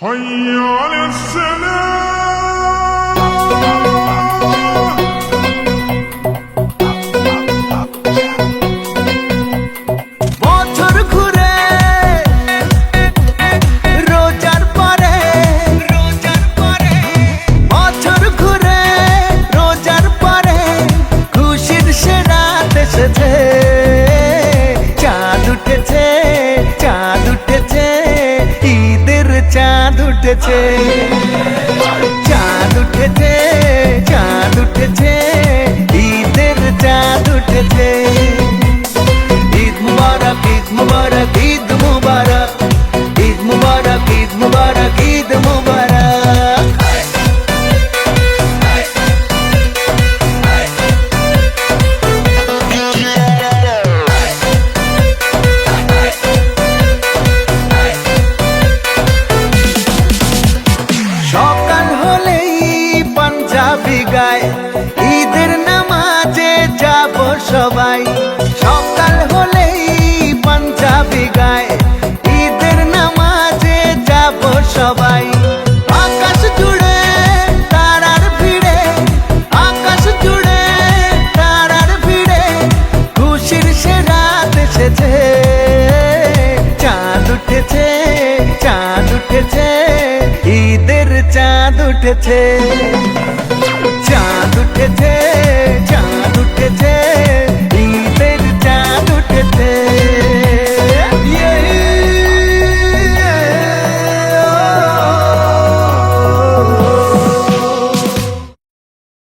حي على السلام বছর ঘুরে রোজার পরে বছর ঘুরে রোজার পরে খুশির সে রাত এসেছে। চাঁদ উঠেছে চাঁদ উঠেছে ঈদের চাঁদ উঠেছে। চাঁদ উঠেছে চাঁদ উঠেছে ঈদের চাঁদ উঠেছে। ঈদ মুবারক ঈদ মুবারক ঈদ মুবারক ঈদ মুবারক ঈদ মুবারক ঈদ মুবারক। সকাল হলেই পাঞ্জাবি গায় ঈদের নামাজে যাব সবাই। সকাল হলেই পাঞ্জাবি গায় ঈদের নামাজে যাব সবাই। আকাশ জুড়ে তারার ভিড়ে আকাশ জুড়ে তারার ভিড়ে খুশির সে রাত এসেছে। চাঁদ উঠেছে চাঁদ উঠেছে ঈদের চাঁদ উঠেছে। চাঁদ উঠেছে চাঁদ উঠেছে